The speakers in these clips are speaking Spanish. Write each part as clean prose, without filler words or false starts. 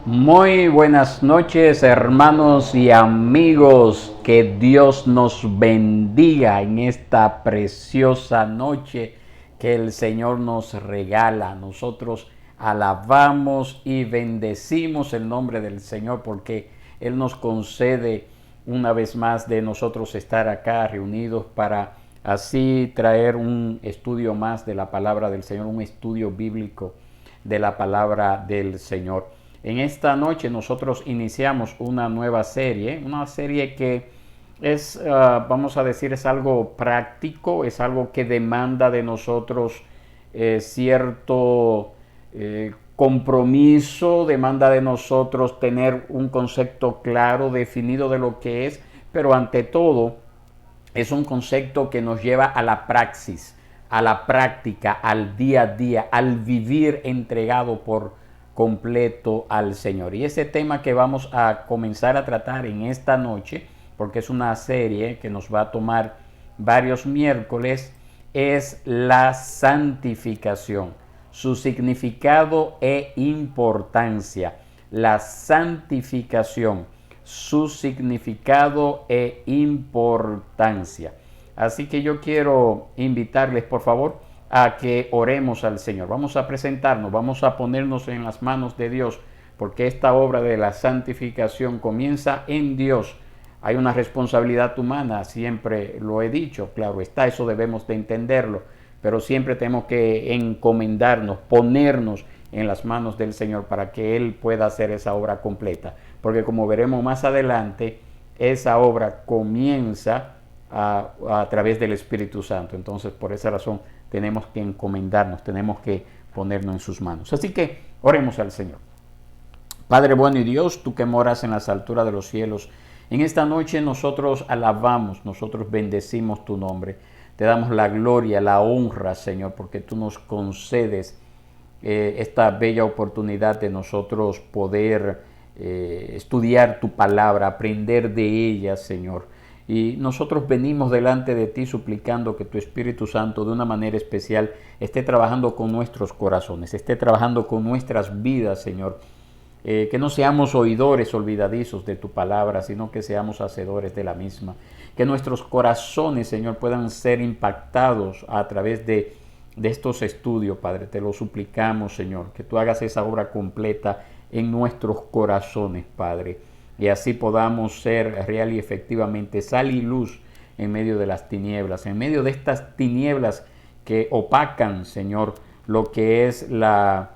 Muy buenas noches, hermanos y amigos. Que Dios nos bendiga en esta preciosa noche que el Señor nos regala. Nosotros alabamos y bendecimos el nombre del Señor porque Él nos concede una vez más de nosotros estar acá reunidos para así traer un estudio más de la palabra del Señor, un estudio bíblico de la palabra del Señor. En esta noche nosotros iniciamos una nueva serie, que es, vamos a decir, es algo práctico, es algo que demanda de nosotros cierto compromiso, demanda de nosotros tener un concepto claro, definido de lo que es, pero ante todo es un concepto que nos lleva a la praxis, a la práctica, al día a día, al vivir entregado por completo al Señor. Y ese tema que vamos a comenzar a tratar en esta noche, porque es una serie que nos va a tomar varios miércoles, es la santificación, su significado e importancia. La santificación, su significado e importancia. Así que yo quiero invitarles, por favor, a que oremos al Señor. Vamos a presentarnos, vamos a ponernos en las manos de Dios, porque esta obra de la santificación comienza en Dios. Hay una responsabilidad humana, siempre lo he dicho, claro está, eso debemos de entenderlo, pero siempre tenemos que encomendarnos, ponernos en las manos del Señor para que Él pueda hacer esa obra completa. Porque como veremos más adelante, esa obra comienza a través del Espíritu Santo. Entonces, por esa razón, tenemos que encomendarnos, tenemos que ponernos en sus manos. Así que oremos al Señor. Padre bueno y Dios, tú que moras en las alturas de los cielos, en esta noche nosotros alabamos, nosotros bendecimos tu nombre. Te damos la gloria, la honra, Señor, porque tú nos concedes esta bella oportunidad de nosotros poder estudiar tu palabra, aprender de ella, Señor. Y nosotros venimos delante de ti suplicando que tu Espíritu Santo de una manera especial esté trabajando con nuestros corazones, esté trabajando con nuestras vidas, Señor. Que no seamos oidores olvidadizos de tu palabra, sino que seamos hacedores de la misma. Que nuestros corazones, Señor, puedan ser impactados a través de estos estudios, Padre. Te lo suplicamos, Señor, que tú hagas esa obra completa en nuestros corazones, Padre. Y así podamos ser real y efectivamente sal y luz en medio de las tinieblas, en medio de estas tinieblas que opacan, Señor, lo que es la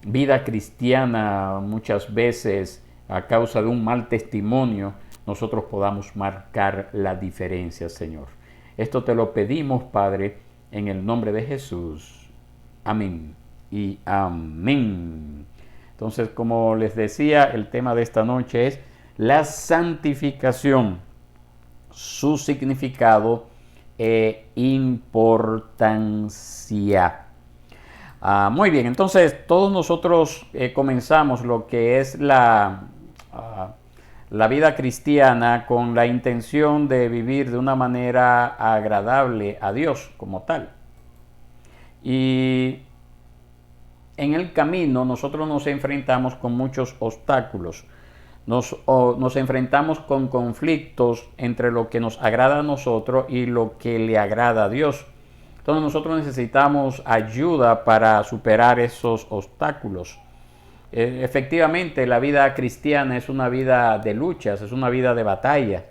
vida cristiana muchas veces a causa de un mal testimonio, nosotros podamos marcar la diferencia, Señor. Esto te lo pedimos, Padre, en el nombre de Jesús. Amén y amén. Entonces, como les decía, el tema de esta noche es la santificación, su significado e importancia. Muy bien, entonces todos nosotros comenzamos lo que es la vida cristiana con la intención de vivir de una manera agradable a Dios como tal. Y en el camino nosotros nos enfrentamos con muchos obstáculos. Nos enfrentamos con conflictos entre lo que nos agrada a nosotros y lo que le agrada a Dios. Entonces nosotros necesitamos ayuda para superar esos obstáculos. Efectivamente, la vida cristiana es una vida de luchas, es una vida de batalla.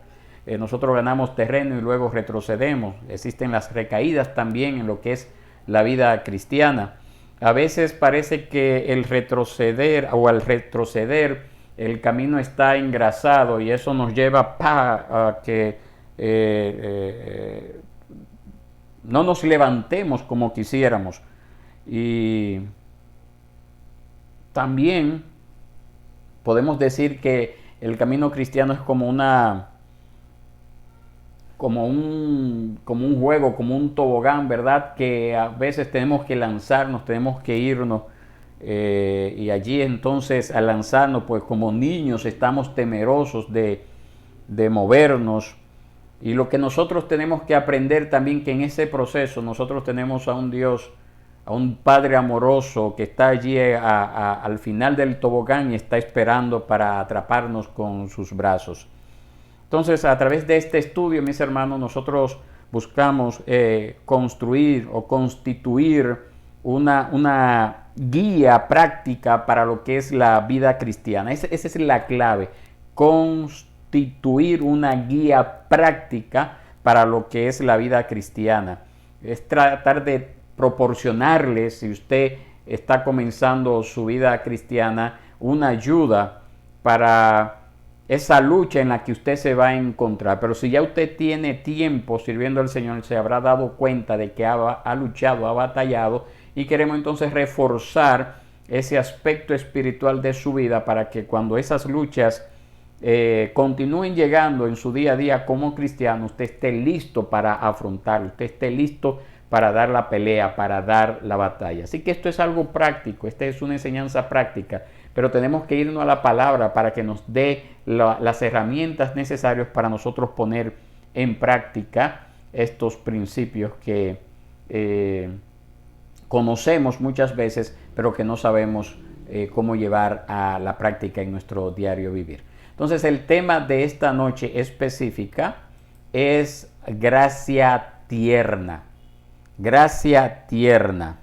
Nosotros ganamos terreno y luego retrocedemos. Existen las recaídas también en lo que es la vida cristiana. A veces parece que el retroceder o al retroceder el camino está engrasado y eso nos lleva a que no nos levantemos como quisiéramos. Y también podemos decir que el camino cristiano es como un juego, como un tobogán, ¿verdad? Que a veces tenemos que lanzarnos, tenemos que irnos. Y allí entonces al lanzarnos, pues como niños estamos temerosos de movernos. Y lo que nosotros tenemos que aprender también que en ese proceso nosotros tenemos a un Dios a un padre amoroso que está allí al final del tobogán y está esperando para atraparnos con sus brazos. Entonces, a través de este estudio, mis hermanos, nosotros buscamos construir o constituir una guía práctica para lo que es la vida cristiana. Esa es la clave, constituir una guía práctica para lo que es la vida cristiana. Es tratar de proporcionarle, si usted está comenzando su vida cristiana, una ayuda para esa lucha en la que usted se va a encontrar. Pero si ya usted tiene tiempo sirviendo al Señor, se habrá dado cuenta de que ha luchado, ha batallado, y queremos entonces reforzar ese aspecto espiritual de su vida para que cuando esas luchas continúen llegando en su día a día como cristiano, usted esté listo para afrontar, usted esté listo para dar la pelea, para dar la batalla. Así que esto es algo práctico, esta es una enseñanza práctica, pero tenemos que irnos a la palabra para que nos dé las herramientas necesarias para nosotros poner en práctica estos principios que conocemos muchas veces, pero que no sabemos cómo llevar a la práctica en nuestro diario vivir. Entonces, el tema de esta noche específica es gracia tierna. Gracia tierna.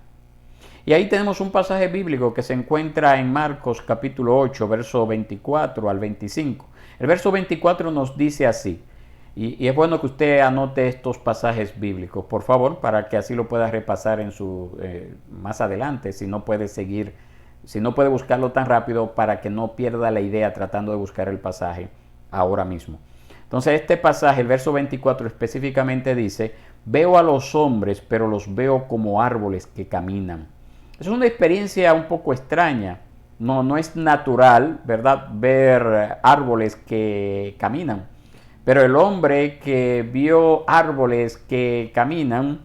Y ahí tenemos un pasaje bíblico que se encuentra en Marcos capítulo 8, verso 24 al 25. El verso 24 nos dice así, y es bueno que usted anote estos pasajes bíblicos, por favor, para que así lo pueda repasar en su más adelante, si no puede seguir, si no puede buscarlo tan rápido, para que no pierda la idea tratando de buscar el pasaje ahora mismo. Entonces este pasaje, el verso 24 específicamente dice: veo a los hombres, pero los veo como árboles que caminan. Es una experiencia un poco extraña. No es natural, ¿verdad?, ver árboles que caminan. Pero el hombre que vio árboles que caminan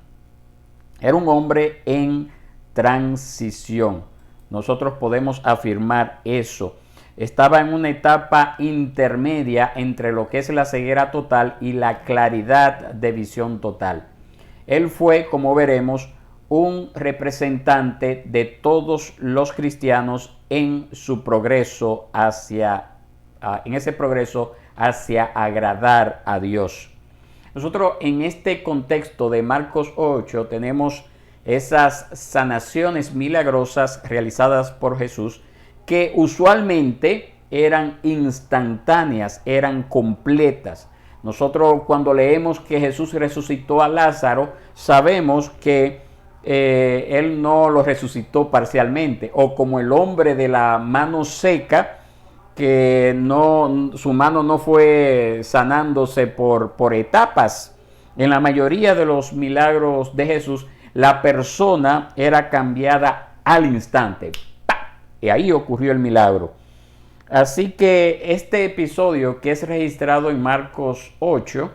era un hombre en transición. Nosotros podemos afirmar eso. Estaba en una etapa intermedia entre lo que es la ceguera total y la claridad de visión total. Él fue, como veremos, un representante de todos los cristianos en su progreso hacia agradar a Dios. Nosotros en este contexto de Marcos 8 tenemos esas sanaciones milagrosas realizadas por Jesús, que usualmente eran instantáneas, eran completas. Nosotros cuando leemos que Jesús resucitó a Lázaro, sabemos que Él no lo resucitó parcialmente, o como el hombre de la mano seca, que su mano no fue sanándose por etapas. En la mayoría de los milagros de Jesús, la persona era cambiada al instante. ¡Pah! Y ahí ocurrió el milagro. Así que este episodio, que es registrado en Marcos 8,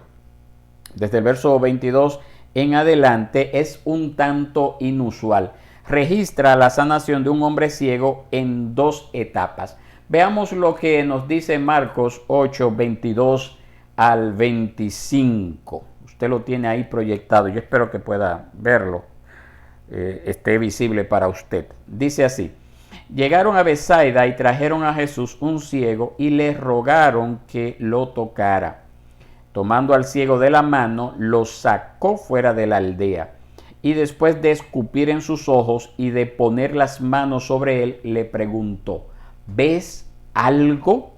desde el verso 22 en adelante, es un tanto inusual. Registra la sanación de un hombre ciego en dos etapas. Veamos lo que nos dice Marcos 8, 22 al 25. Usted lo tiene ahí proyectado. Yo espero que pueda verlo, esté visible para usted. Dice así: llegaron a Betsaida y trajeron a Jesús un ciego y le rogaron que lo tocara. Tomando al ciego de la mano, lo sacó fuera de la aldea. Y después de escupir en sus ojos y de poner las manos sobre él, le preguntó: ¿ves algo?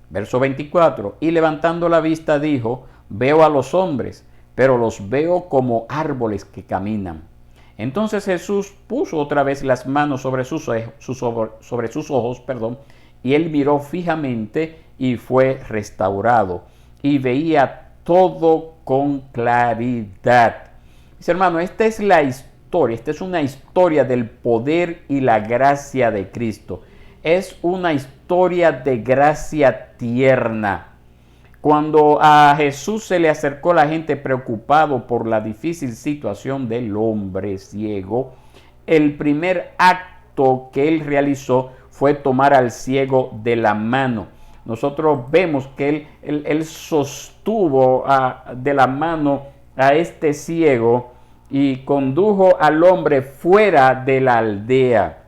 Verso 24. Y levantando la vista dijo: veo a los hombres, pero los veo como árboles que caminan. Entonces Jesús puso otra vez las manos sobre sus ojos, y él miró fijamente y fue restaurado, y veía todo con claridad. Dice, hermano, esta es la historia, esta es una historia del poder y la gracia de Cristo. Es una historia de gracia tierna. Cuando a Jesús se le acercó la gente preocupado por la difícil situación del hombre ciego, el primer acto que él realizó fue tomar al ciego de la mano. Nosotros vemos que él sostuvo de la mano a este ciego y condujo al hombre fuera de la aldea.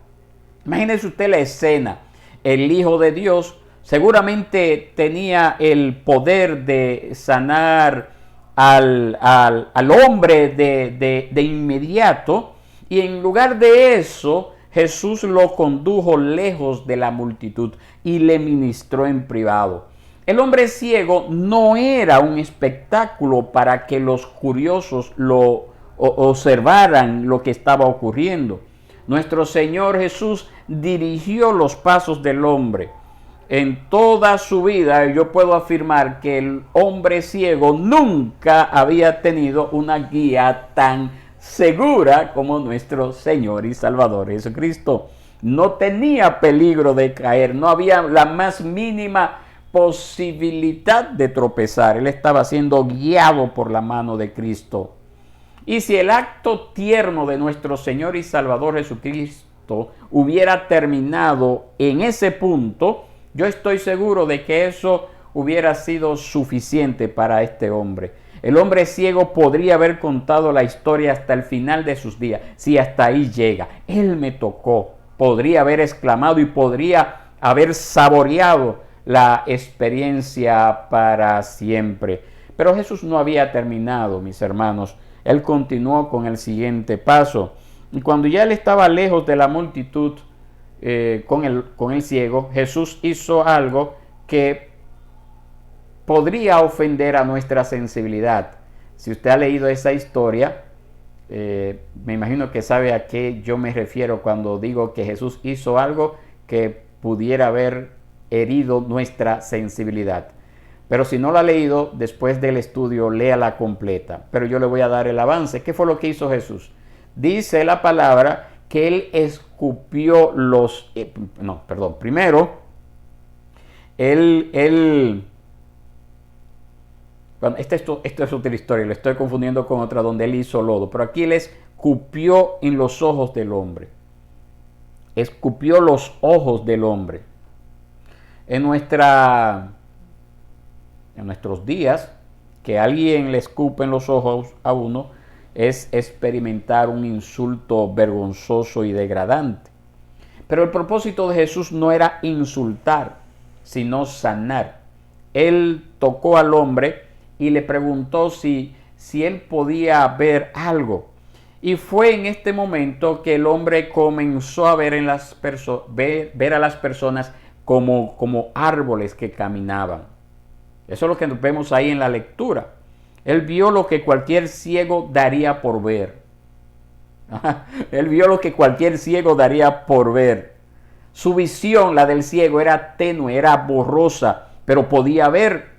Imagínese usted la escena. El Hijo de Dios seguramente tenía el poder de sanar al hombre de inmediato, y en lugar de eso Jesús lo condujo lejos de la multitud y le ministró en privado. El hombre ciego no era un espectáculo para que los curiosos lo observaran lo que estaba ocurriendo. Nuestro Señor Jesús dirigió los pasos del hombre. En toda su vida yo puedo afirmar que el hombre ciego nunca había tenido una guía tan segura como nuestro Señor y Salvador Jesucristo. No tenía peligro de caer, no había la más mínima posibilidad de tropezar. Él estaba siendo guiado por la mano de Cristo. Y si el acto tierno de nuestro Señor y Salvador Jesucristo hubiera terminado en ese punto, yo estoy seguro de que eso hubiera sido suficiente para este hombre. El hombre ciego podría haber contado la historia hasta el final de sus días, si hasta ahí llega. Él me tocó, podría haber exclamado y podría haber saboreado la experiencia para siempre. Pero Jesús no había terminado, mis hermanos. Él continuó con el siguiente paso. Y cuando ya él estaba lejos de la multitud con el ciego, Jesús hizo algo que podría ofender a nuestra sensibilidad. Si usted ha leído esa historia, me imagino que sabe a qué yo me refiero cuando digo que Jesús hizo algo que pudiera haber herido nuestra sensibilidad. Pero si no la ha leído, después del estudio, léala completa. Pero yo le voy a dar el avance. ¿Qué fue lo que hizo Jesús? Dice la palabra que él escupió los... primero, esto es otra historia, lo estoy confundiendo con otra donde él hizo lodo. Pero aquí él escupió en los ojos del hombre. Escupió los ojos del hombre. En nuestros días, que alguien le escupe en los ojos a uno es experimentar un insulto vergonzoso y degradante. Pero el propósito de Jesús no era insultar, sino sanar. Él tocó al hombre y le preguntó si él podía ver algo. Y fue en este momento que el hombre comenzó a ver, ver a las personas como árboles que caminaban. Eso es lo que vemos ahí en la lectura. Él vio lo que cualquier ciego daría por ver. Él vio lo que cualquier ciego daría por ver. Su visión, la del ciego, era tenue, era borrosa, pero podía ver.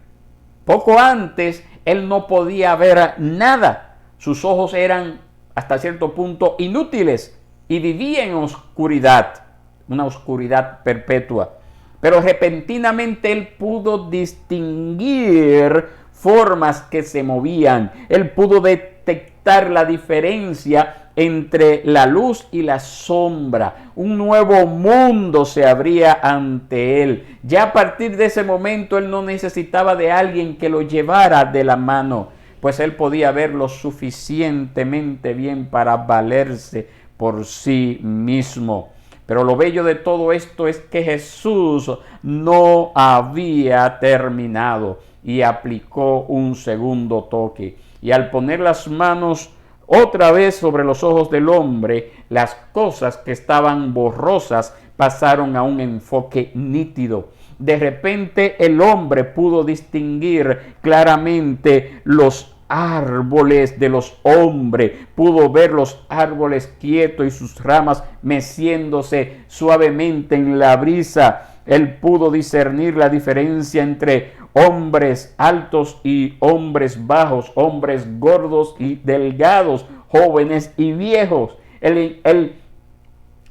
Poco antes, él no podía ver nada. Sus ojos eran hasta cierto punto inútiles y vivía en oscuridad, una oscuridad perpetua. Pero repentinamente él pudo distinguir formas que se movían. Él pudo detectar la diferencia entre la luz y la sombra. Un nuevo mundo se abría ante él. Ya a partir de ese momento él no necesitaba de alguien que lo llevara de la mano, pues él podía ver lo suficientemente bien para valerse por sí mismo. Pero lo bello de todo esto es que Jesús no había terminado y aplicó un segundo toque. Y al poner las manos otra vez sobre los ojos del hombre, las cosas que estaban borrosas pasaron a un enfoque nítido. De repente el hombre pudo distinguir claramente los árboles de los hombres, pudo ver los árboles quietos y sus ramas meciéndose suavemente en la brisa. Él pudo discernir la diferencia entre hombres altos y hombres bajos, hombres gordos y delgados, jóvenes y viejos. Él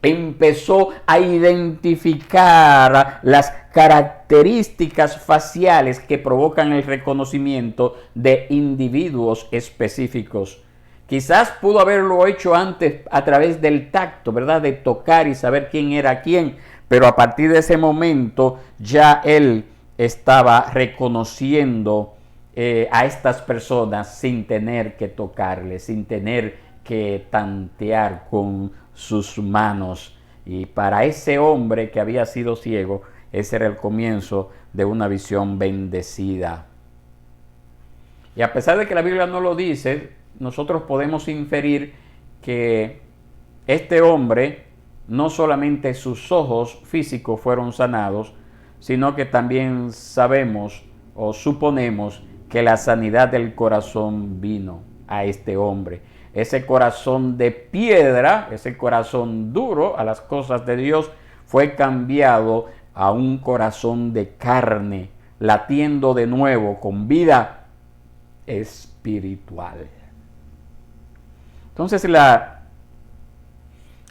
empezó a identificar las características faciales que provocan el reconocimiento de individuos específicos. Quizás pudo haberlo hecho antes a través del tacto, ¿verdad? De tocar y saber quién era quién, pero a partir de ese momento ya él estaba reconociendo a estas personas sin tener que tocarles, sin tener que tantear con sus manos. Y para ese hombre que había sido ciego, ese era el comienzo de una visión bendecida. Y a pesar de que la Biblia no lo dice, nosotros podemos inferir que este hombre, no solamente sus ojos físicos fueron sanados, sino que también sabemos o suponemos que la sanidad del corazón vino a este hombre. Ese corazón de piedra, ese corazón duro a las cosas de Dios, fue cambiado a un corazón de carne, latiendo de nuevo con vida espiritual. Entonces la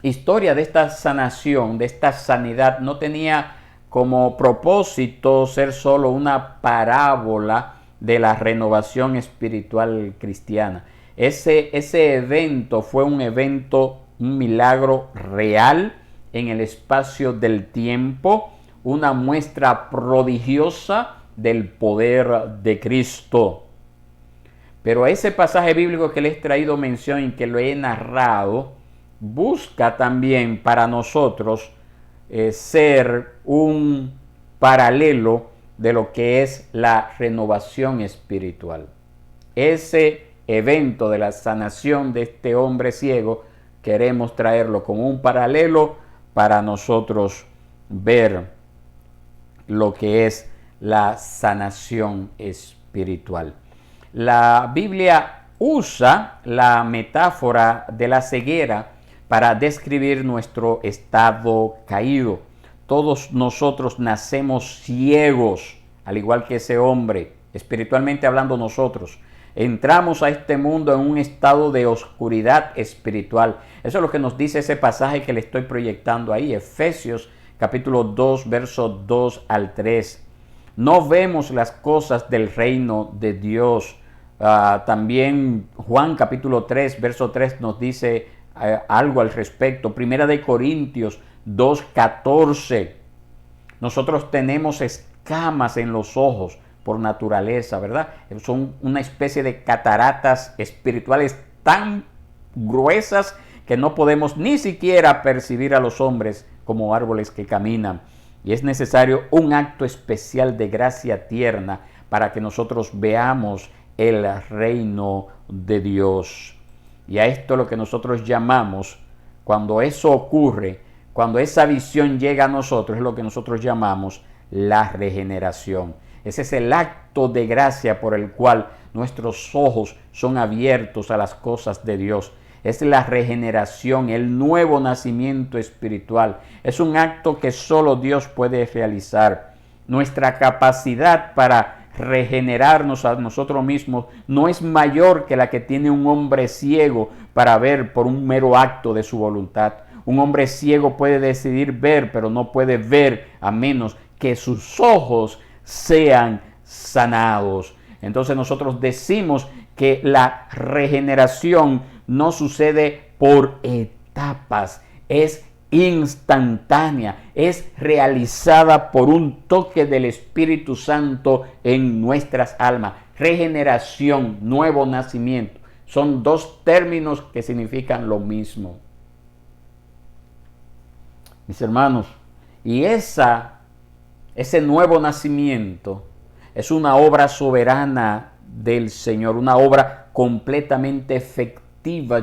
historia de esta sanación, de esta sanidad, no tenía como propósito ser solo una parábola de la renovación espiritual cristiana. Ese evento fue un evento, un milagro real en el espacio del tiempo, una muestra prodigiosa del poder de Cristo. Pero ese pasaje bíblico que les he traído mención y que lo he narrado, busca también para nosotros ser un paralelo de lo que es la renovación espiritual. Ese evento de la sanación de este hombre ciego, queremos traerlo como un paralelo para nosotros ver lo que es la sanación espiritual. La Biblia usa la metáfora de la ceguera para describir nuestro estado caído. Todos nosotros nacemos ciegos, al igual que ese hombre, espiritualmente hablando nosotros. Entramos a este mundo en un estado de oscuridad espiritual. Eso es lo que nos dice ese pasaje que le estoy proyectando ahí, Efesios capítulo 2, versos 2 al 3. No vemos las cosas del reino de Dios. También Juan capítulo 3, verso 3 nos dice algo al respecto. Primera de Corintios 2:14. Nosotros tenemos escamas en los ojos por naturaleza, ¿verdad? Son una especie de cataratas espirituales tan gruesas que no podemos ni siquiera percibir a los hombres como árboles que caminan. Y es necesario un acto especial de gracia tierna para que nosotros veamos el reino de Dios. Y a esto lo que nosotros llamamos, cuando eso ocurre, cuando esa visión llega a nosotros, es lo que nosotros llamamos la regeneración. Ese es el acto de gracia por el cual nuestros ojos son abiertos a las cosas de Dios. Es la regeneración, el nuevo nacimiento espiritual. Es un acto que solo Dios puede realizar. Nuestra capacidad para regenerarnos a nosotros mismos no es mayor que la que tiene un hombre ciego para ver por un mero acto de su voluntad. Un hombre ciego puede decidir ver, pero no puede ver a menos que sus ojos sean sanados. Entonces nosotros decimos que la regeneración no sucede por etapas, es instantánea, es realizada por un toque del Espíritu Santo en nuestras almas. Regeneración, nuevo nacimiento, son dos términos que significan lo mismo. Mis hermanos, y ese nuevo nacimiento es una obra soberana del Señor, una obra completamente efectiva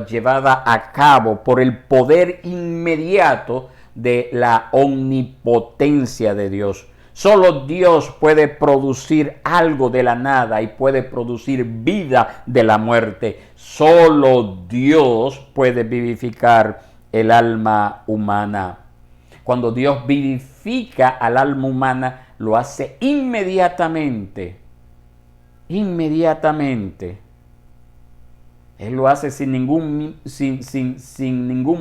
llevada a cabo por el poder inmediato de la omnipotencia de Dios. Solo Dios puede producir algo de la nada y puede producir vida de la muerte. Solo Dios puede vivificar el alma humana. Cuando Dios vivifica al alma humana, lo hace inmediatamente. Inmediatamente. Él lo hace sin ningún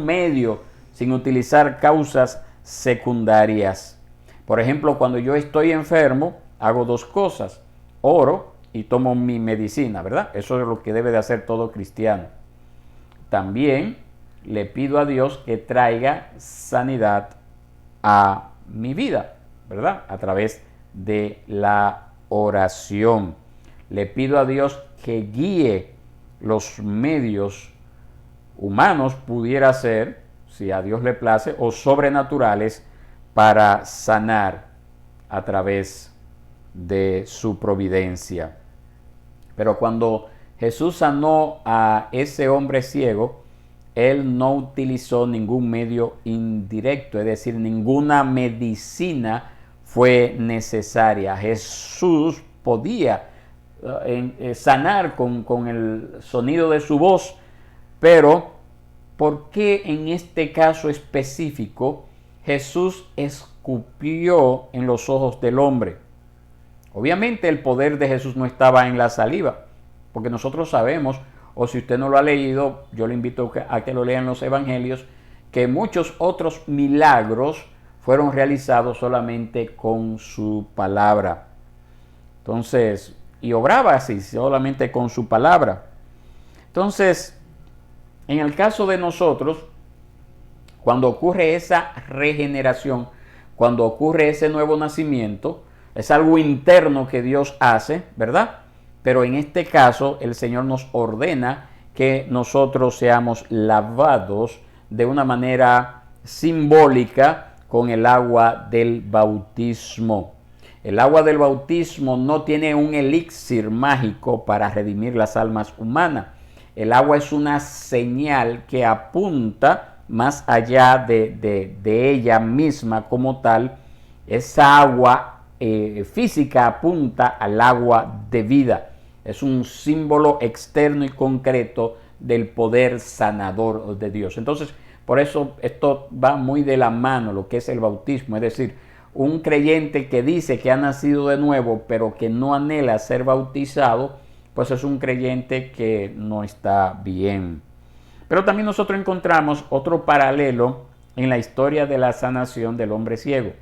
medio, sin utilizar causas secundarias. Por ejemplo, cuando yo estoy enfermo, hago dos cosas. Oro y tomo mi medicina, ¿verdad? Eso es lo que debe de hacer todo cristiano. También le pido a Dios que traiga sanidad a mi vida, ¿verdad? A través de la oración. Le pido a Dios que guíe los medios humanos pudiera ser, si a Dios le place, o sobrenaturales para sanar a través de su providencia. Pero cuando Jesús sanó a ese hombre ciego, él no utilizó ningún medio indirecto, es decir, ninguna medicina fue necesaria. Jesús podía sanar con el sonido de su voz, pero ¿por qué en este caso específico Jesús escupió en los ojos del hombre? Obviamente el poder de Jesús no estaba en la saliva, porque nosotros sabemos, o si usted no lo ha leído, yo le invito a que lo lean los evangelios, que muchos otros milagros fueron realizados solamente con su palabra. Entonces, y obraba así, solamente con su palabra. Entonces, en el caso de nosotros, cuando ocurre esa regeneración, cuando ocurre ese nuevo nacimiento, es algo interno que Dios hace, ¿verdad? Pero en este caso el Señor nos ordena que nosotros seamos lavados de una manera simbólica con el agua del bautismo. El agua del bautismo no tiene un elixir mágico para redimir las almas humanas. El agua es una señal que apunta más allá de ella misma como tal. Esa agua física apunta al agua de vida. Es un símbolo externo y concreto del poder sanador de Dios. Entonces, por eso esto va muy de la mano, lo que es el bautismo. Es decir, un creyente que dice que ha nacido de nuevo, pero que no anhela ser bautizado, pues es un creyente que no está bien. Pero también nosotros encontramos otro paralelo en la historia de la sanación del hombre ciego.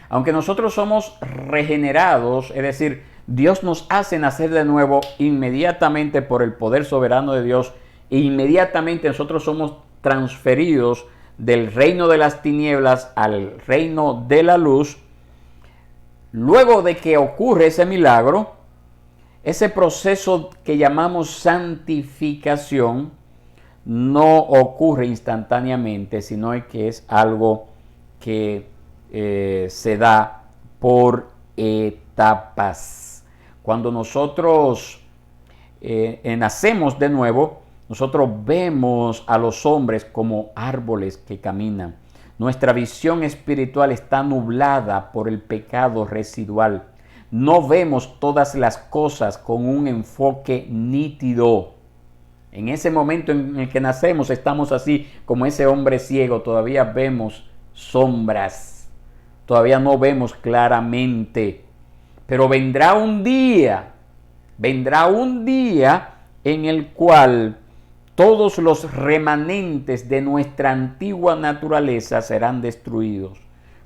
Aunque nosotros somos regenerados, es decir, Dios nos hace nacer de nuevo inmediatamente por el poder soberano de Dios, e inmediatamente nosotros somos transferidos del reino de las tinieblas al reino de la luz. Luego de que ocurre ese milagro, ese proceso que llamamos santificación no ocurre instantáneamente, sino que es algo que se da por etapas. Cuando nosotros nacemos de nuevo, nosotros vemos a los hombres como árboles que caminan. Nuestra visión espiritual está nublada por el pecado residual. No vemos todas las cosas con un enfoque nítido. En ese momento en el que nacemos estamos así como ese hombre ciego. Todavía vemos sombras. Todavía no vemos claramente. Pero vendrá un día en el cual todos los remanentes de nuestra antigua naturaleza serán destruidos,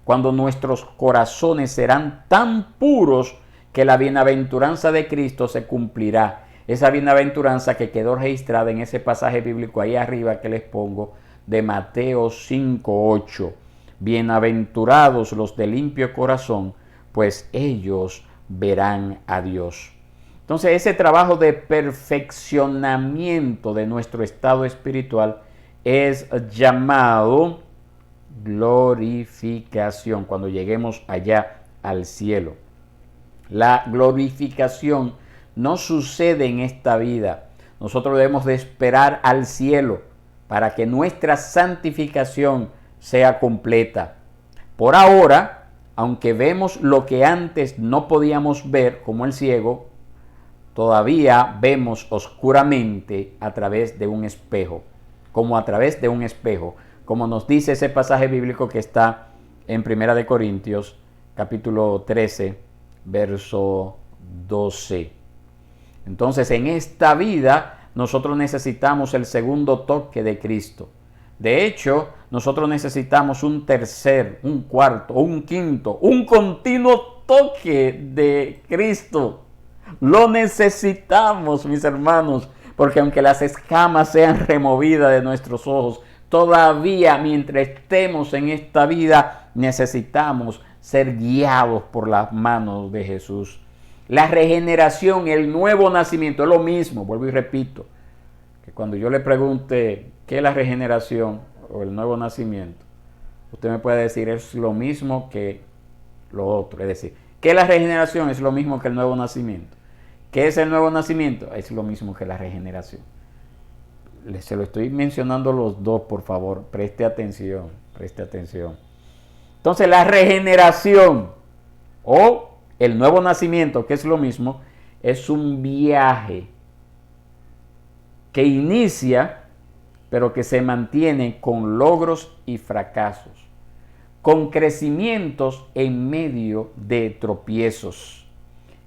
cuando nuestros corazones serán tan puros que la bienaventuranza de Cristo se cumplirá. Esa bienaventuranza que quedó registrada en ese pasaje bíblico ahí arriba que les pongo, de Mateo 5:8. Bienaventurados los de limpio corazón, pues ellos verán a Dios. Entonces, ese trabajo de perfeccionamiento de nuestro estado espiritual es llamado glorificación, cuando lleguemos allá al cielo. La glorificación no sucede en esta vida. Nosotros debemos de esperar al cielo para que nuestra santificación sea completa. Por ahora, aunque vemos lo que antes no podíamos ver, como el ciego, todavía vemos oscuramente a través de un espejo, como a través de un espejo, como nos dice ese pasaje bíblico que está en 1 Corintios, capítulo 13, verso 12. Entonces, en esta vida, nosotros necesitamos el segundo toque de Cristo. De hecho, nosotros necesitamos un tercer, un cuarto, un quinto, un continuo toque de Cristo. Lo necesitamos, mis hermanos, porque aunque las escamas sean removidas de nuestros ojos, todavía mientras estemos en esta vida necesitamos ser guiados por las manos de Jesús. La regeneración, el nuevo nacimiento es lo mismo, vuelvo y repito, que cuando yo le pregunte qué es la regeneración o el nuevo nacimiento, usted me puede decir es lo mismo que lo otro. Es decir, ¿qué es la regeneración? Es lo mismo que el nuevo nacimiento. ¿Qué es el nuevo nacimiento? Es lo mismo que la regeneración. Se lo estoy mencionando los dos, por favor. Preste atención, preste atención. Entonces, la regeneración o el nuevo nacimiento, que es lo mismo, es un viaje que inicia, pero que se mantiene con logros y fracasos, con crecimientos en medio de tropiezos.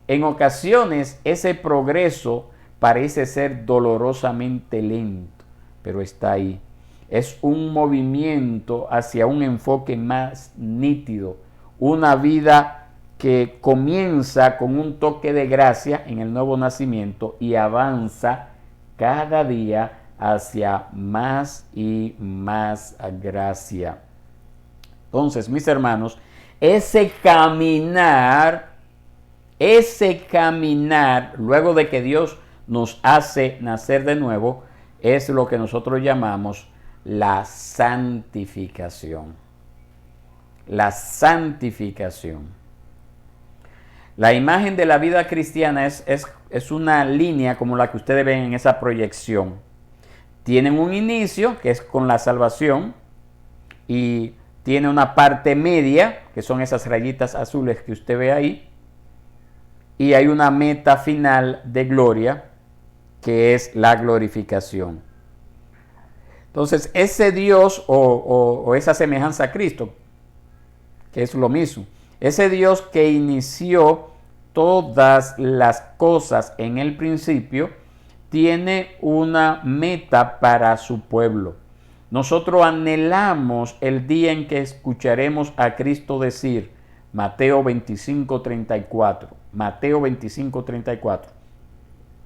En ocasiones ese progreso parece ser dolorosamente lento, pero está ahí. Es un movimiento hacia un enfoque más nítido, una vida que comienza con un toque de gracia en el nuevo nacimiento y avanza cada día hacia más y más gracia. Entonces, mis hermanos, ese caminar, luego de que Dios nos hace nacer de nuevo, es lo que nosotros llamamos la santificación. La santificación. La imagen de la vida cristiana es una línea como la que ustedes ven en esa proyección. Tienen un inicio, que es con la salvación, y tiene una parte media, que son esas rayitas azules que usted ve ahí, y hay una meta final de gloria, que es la glorificación. Entonces, ese Dios o esa semejanza a Cristo, que es lo mismo, ese Dios que inició todas las cosas en el principio, tiene una meta para su pueblo. Nosotros anhelamos el día en que escucharemos a Cristo decir, Mateo 25:34, Mateo 25:34,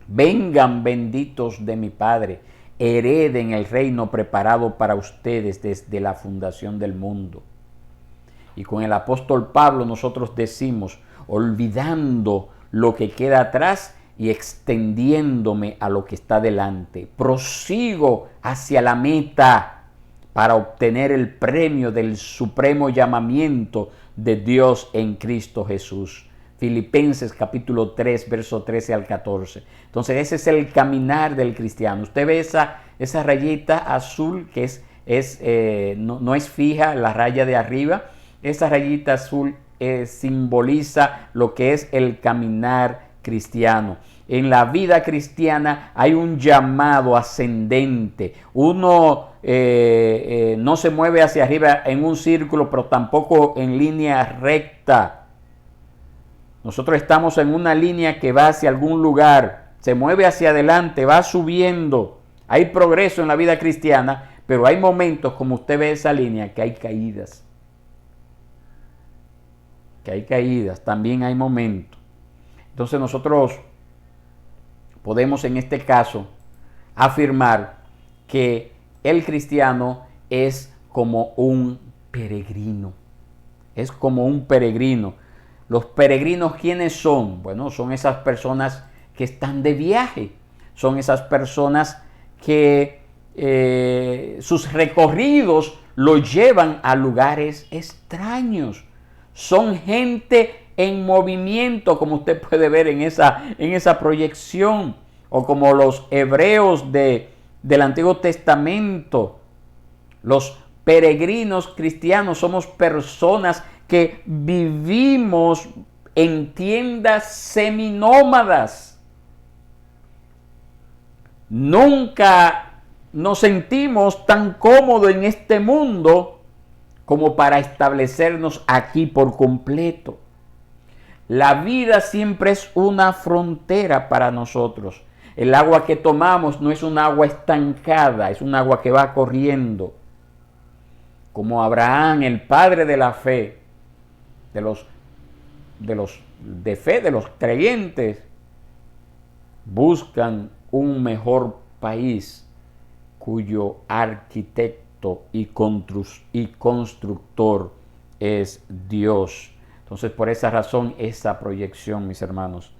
vengan benditos de mi Padre, hereden el reino preparado para ustedes desde la fundación del mundo. Y con el apóstol Pablo nosotros decimos, olvidando lo que queda atrás y extendiéndome a lo que está delante, prosigo hacia la meta para obtener el premio del supremo llamamiento de Dios en Cristo Jesús. Filipenses capítulo 3, verso 13 al 14. Entonces ese es el caminar del cristiano. Usted ve esa rayita azul que no es fija, la raya de arriba. Esa rayita azul simboliza lo que es el caminar cristiano. En la vida cristiana hay un llamado ascendente. Uno no se mueve hacia arriba en un círculo, pero tampoco en línea recta. Nosotros estamos en una línea que va hacia algún lugar, se mueve hacia adelante, va subiendo. Hay progreso en la vida cristiana, pero hay momentos, como usted ve esa línea, que hay caídas. También hay momentos. Entonces nosotros podemos en este caso afirmar que el cristiano es como un peregrino. Es como un peregrino. Los peregrinos, ¿quiénes son? Bueno, son esas personas que están de viaje. Son esas personas que sus recorridos los llevan a lugares extraños. Son gente en movimiento, como usted puede ver en esa proyección, o como los hebreos del Antiguo Testamento. Los peregrinos cristianos somos personas que vivimos en tiendas seminómadas. Nunca nos sentimos tan cómodos en este mundo como para establecernos aquí por completo. La vida siempre es una frontera para nosotros. El agua que tomamos no es un agua estancada, es un agua que va corriendo. Como Abraham, el padre de la fe, de los creyentes, buscan un mejor país cuyo arquitecto y constructor es Dios. Entonces, por esa razón, esa proyección, mis hermanos,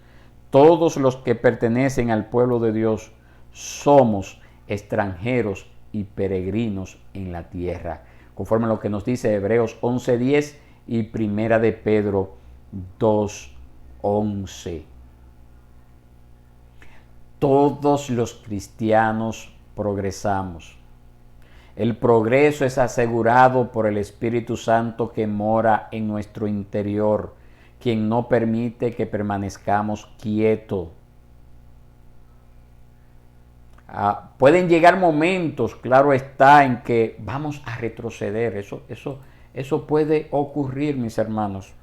todos los que pertenecen al pueblo de Dios somos extranjeros y peregrinos en la tierra, conforme a lo que nos dice Hebreos 11:10 y Primera de Pedro 2:11. Todos los cristianos progresamos. El progreso es asegurado por el Espíritu Santo que mora en nuestro interior, quien no permite que permanezcamos quietos. Pueden llegar momentos, claro está, en que vamos a retroceder. Eso puede ocurrir, mis hermanos.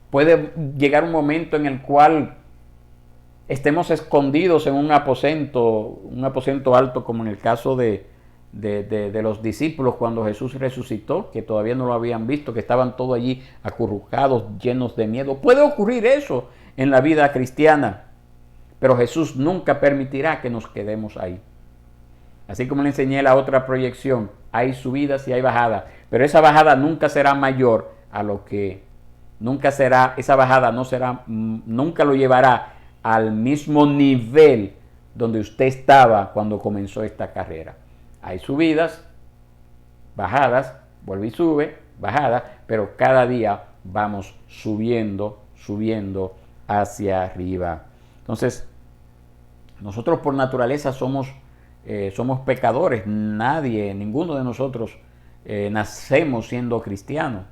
Puede llegar un momento en el cual estemos escondidos en un aposento alto, como en el caso de los discípulos cuando Jesús resucitó, que todavía no lo habían visto, que estaban todos allí acurrucados, llenos de miedo. Puede ocurrir eso en la vida cristiana, pero Jesús nunca permitirá que nos quedemos ahí. Así como le enseñé la otra proyección, hay subidas y hay bajadas, pero esa bajada nunca será mayor a lo que, esa bajada nunca lo llevará al mismo nivel donde usted estaba cuando comenzó esta carrera. Hay subidas, bajadas, vuelve y sube, bajadas, pero cada día vamos subiendo hacia arriba. Entonces, nosotros por naturaleza somos pecadores. Ninguno de nosotros nacemos siendo cristianos.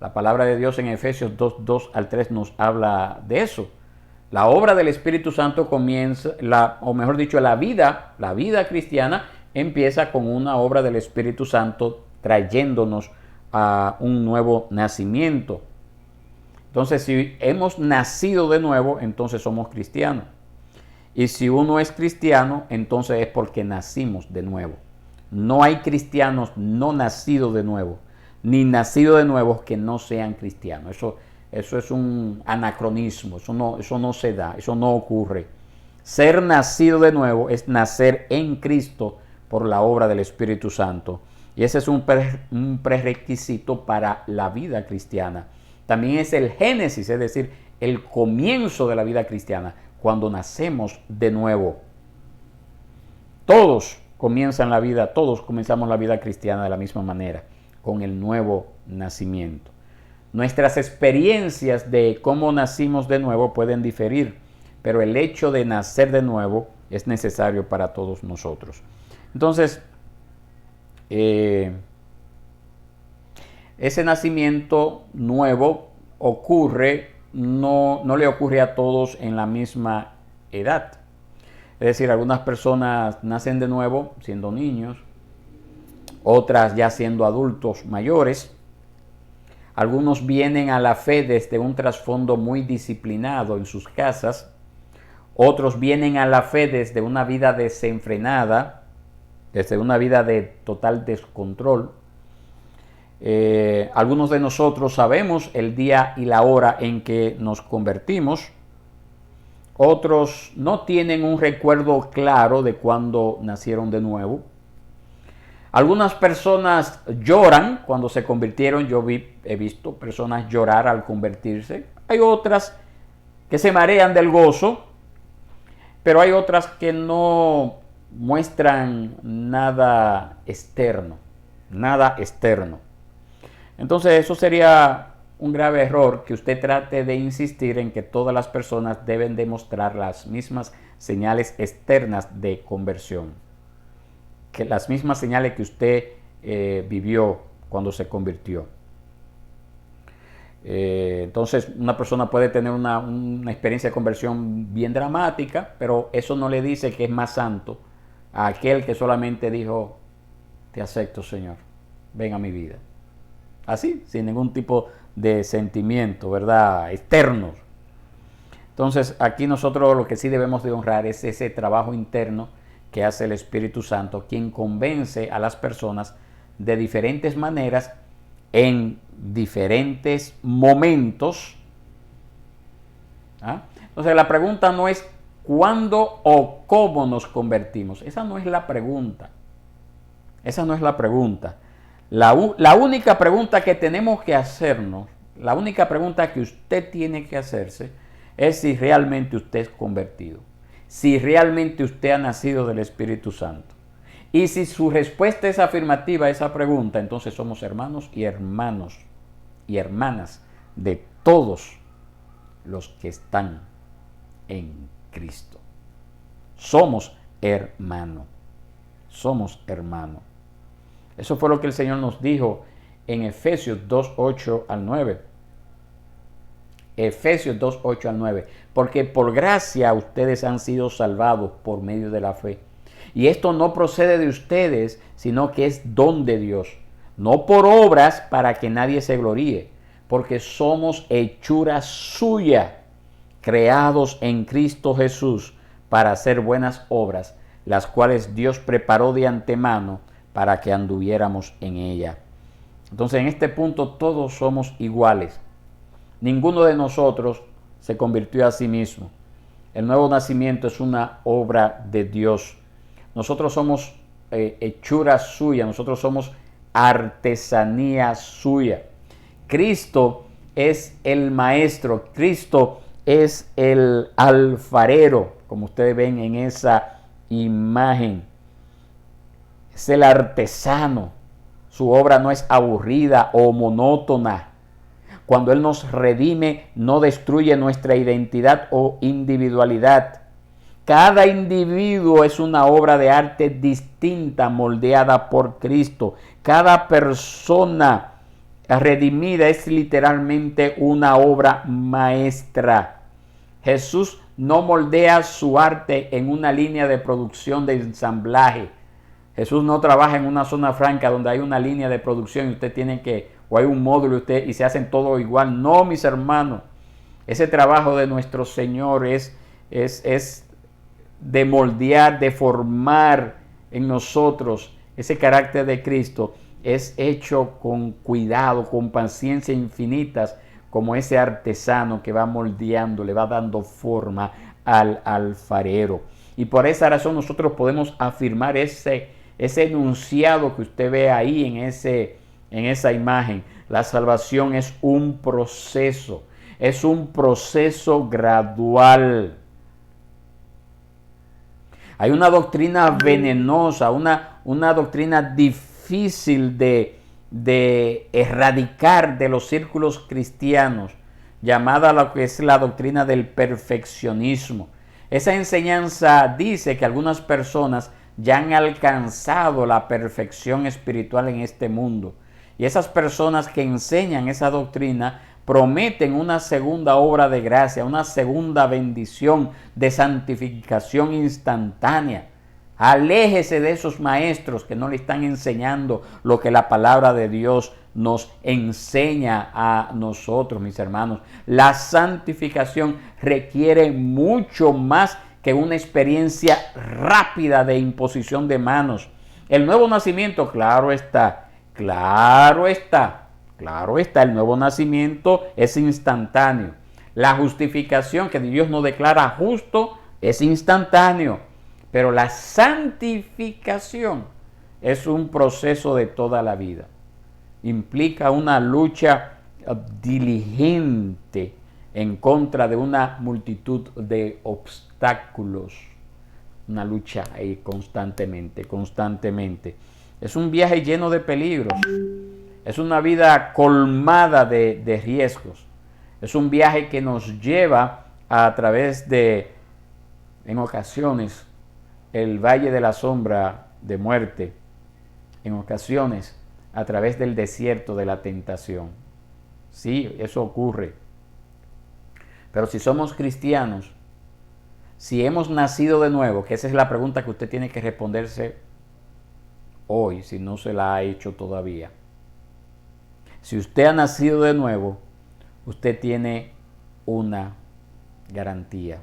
La palabra de Dios en Efesios 2:2-3 nos habla de eso. La obra del Espíritu Santo comienza, la vida cristiana empieza con una obra del Espíritu Santo trayéndonos a un nuevo nacimiento. Entonces, si hemos nacido de nuevo, entonces somos cristianos. Y si uno es cristiano, entonces es porque nacimos de nuevo. No hay cristianos no nacidos de nuevo, ni nacidos de nuevo que no sean cristianos. Eso es un anacronismo, eso no se da, eso no ocurre. Ser nacido de nuevo es nacer en Cristo por la obra del Espíritu Santo. Y ese es un prerequisito para la vida cristiana. También es el génesis, es decir, el comienzo de la vida cristiana, cuando nacemos de nuevo. Todos comenzamos la vida cristiana de la misma manera, con el nuevo nacimiento. Nuestras experiencias de cómo nacimos de nuevo pueden diferir, pero el hecho de nacer de nuevo es necesario para todos nosotros. Entonces, ese nacimiento nuevo no le ocurre a todos en la misma edad. Es decir, algunas personas nacen de nuevo siendo niños, otras ya siendo adultos mayores. Algunos vienen a la fe desde un trasfondo muy disciplinado en sus casas. Otros vienen a la fe desde una vida desenfrenada, desde una vida de total descontrol. Algunos de nosotros sabemos el día y la hora en que nos convertimos. Otros no tienen un recuerdo claro de cuándo nacieron de nuevo. Algunas personas lloran cuando se convirtieron. He visto personas llorar al convertirse. Hay otras que se marean del gozo, pero hay otras que no muestran nada externo. Entonces eso sería un grave error, que usted trate de insistir en que todas las personas deben demostrar las mismas señales externas de conversión, que las mismas señales que usted vivió cuando se convirtió. Entonces una persona puede tener una experiencia de conversión bien dramática, pero eso no le dice que es más santo a aquel que solamente dijo: te acepto, Señor, ven a mi vida. Así, sin ningún tipo de sentimiento, ¿verdad?, externos. Entonces aquí nosotros lo que sí debemos de honrar es ese trabajo interno que hace el Espíritu Santo, quien convence a las personas de diferentes maneras, en diferentes momentos. Entonces la pregunta no es cuándo o cómo nos convertimos. Esa no es la pregunta. La única pregunta que tenemos que hacernos, la única pregunta que usted tiene que hacerse, es si realmente usted es convertido, si realmente usted ha nacido del Espíritu Santo. Y si su respuesta es afirmativa a esa pregunta, entonces somos hermanos y hermanas de todos los que están en Cristo. Somos hermanos. Somos hermanos. Eso fue lo que el Señor nos dijo en Efesios 2:8 al 9. Efesios 2:8 al 9. Porque por gracia ustedes han sido salvados por medio de la fe. Y esto no procede de ustedes, sino que es don de Dios. No por obras para que nadie se gloríe, porque somos hechura suya, creados en Cristo Jesús para hacer buenas obras, las cuales Dios preparó de antemano para que anduviéramos en ella. Entonces, en este punto todos somos iguales. Ninguno de nosotros se convirtió a sí mismo. El nuevo nacimiento es una obra de Dios. Nosotros somos hechura suya, nosotros somos artesanía suya. Cristo es el maestro, Cristo es el alfarero, como ustedes ven en esa imagen. Es el artesano. Su obra no es aburrida o monótona. Cuando Él nos redime, no destruye nuestra identidad o individualidad. Cada individuo es una obra de arte distinta, moldeada por Cristo. Cada persona redimida es literalmente una obra maestra. Jesús no moldea su arte en una línea de producción de ensamblaje. Jesús no trabaja en una zona franca donde hay una línea de producción y usted tiene que, o hay un módulo y se hacen todo igual. No, mis hermanos. Ese trabajo de nuestro Señor es de moldear, de formar en nosotros ese carácter de Cristo. Es hecho con cuidado, con paciencia infinitas, como ese artesano que va moldeando, le va dando forma al alfarero. Y por esa razón nosotros podemos afirmar ese enunciado que usted ve ahí en esa imagen. La salvación es un proceso gradual. Hay una doctrina venenosa, una doctrina difícil de erradicar de los círculos cristianos, llamada lo que es la doctrina del perfeccionismo. Esa enseñanza dice que algunas personas ya han alcanzado la perfección espiritual en este mundo. Y esas personas que enseñan esa doctrina prometen una segunda obra de gracia, una segunda bendición de santificación instantánea. Aléjese de esos maestros que no le están enseñando lo que la palabra de Dios nos enseña a nosotros, mis hermanos. La santificación requiere mucho más que una experiencia rápida de imposición de manos. El nuevo nacimiento, claro está, el nuevo nacimiento es instantáneo. La justificación que Dios nos declara justo es instantáneo. Pero la santificación es un proceso de toda la vida. Implica una lucha diligente en contra de una multitud de obstáculos. Una lucha ahí constantemente. Es un viaje lleno de peligros. Es una vida colmada de riesgos. Es un viaje que nos lleva a través de, en ocasiones, el valle de la sombra de muerte, en ocasiones a través del desierto de la tentación. Sí, eso ocurre. Pero si somos cristianos, si hemos nacido de nuevo, que esa es la pregunta que usted tiene que responderse hoy, si no se la ha hecho todavía. Si usted ha nacido de nuevo, usted tiene una garantía.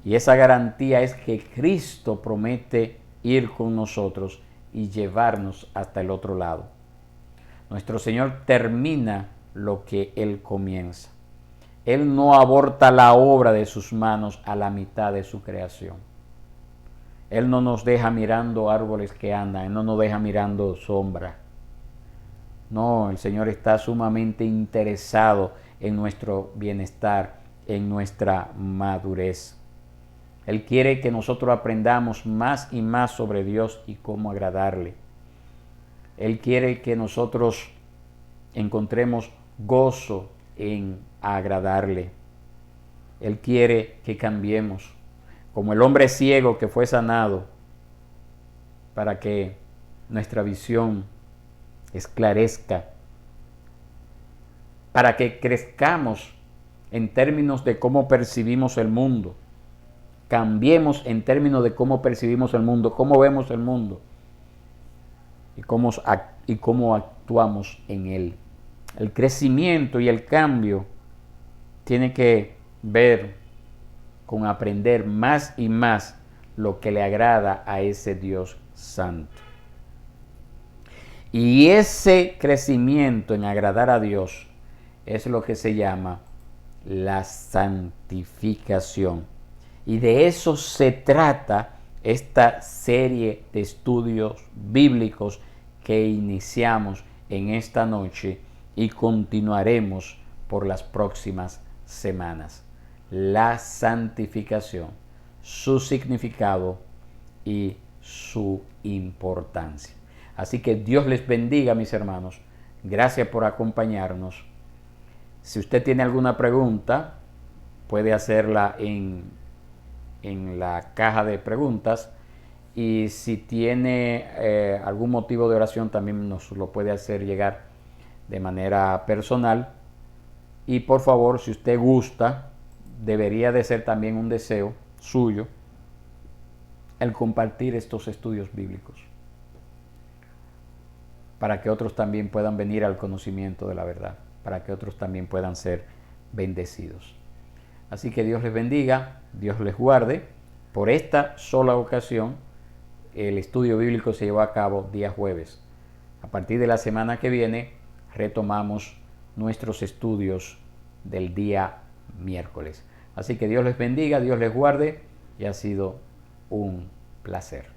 Y esa garantía es que Cristo promete ir con nosotros y llevarnos hasta el otro lado. Nuestro Señor termina lo que Él comienza. Él no aborta la obra de sus manos a la mitad de su creación. Él no nos deja mirando árboles que andan, Él no nos deja mirando sombra. No, el Señor está sumamente interesado en nuestro bienestar, en nuestra madurez. Él quiere que nosotros aprendamos más y más sobre Dios y cómo agradarle. Él quiere que nosotros encontremos gozo en agradarle. Él quiere que cambiemos, como el hombre ciego que fue sanado, para que nuestra visión esclarezca, para que crezcamos en términos de cómo percibimos el mundo, cambiemos en términos de cómo percibimos el mundo, cómo vemos el mundo y cómo actuamos en él. El crecimiento y el cambio tiene que ver con aprender más y más lo que le agrada a ese Dios santo. Y ese crecimiento en agradar a Dios es lo que se llama la santificación. Y de eso se trata esta serie de estudios bíblicos que iniciamos en esta noche y continuaremos por las próximas semanas. La santificación, su significado y su importancia. Así que Dios les bendiga, mis hermanos. Gracias por acompañarnos. Si usted tiene alguna pregunta, puede hacerla en la caja de preguntas. Y si tiene algún motivo de oración, también nos lo puede hacer llegar de manera personal. Y por favor, si usted gusta, debería de ser también un deseo suyo el compartir estos estudios bíblicos, para que otros también puedan venir al conocimiento de la verdad, para que otros también puedan ser bendecidos. Así que Dios les bendiga, Dios les guarde. Por esta sola ocasión, el estudio bíblico se llevó a cabo día jueves. A partir de la semana que viene, retomamos nuestros estudios del día miércoles. Así que Dios les bendiga, Dios les guarde y ha sido un placer.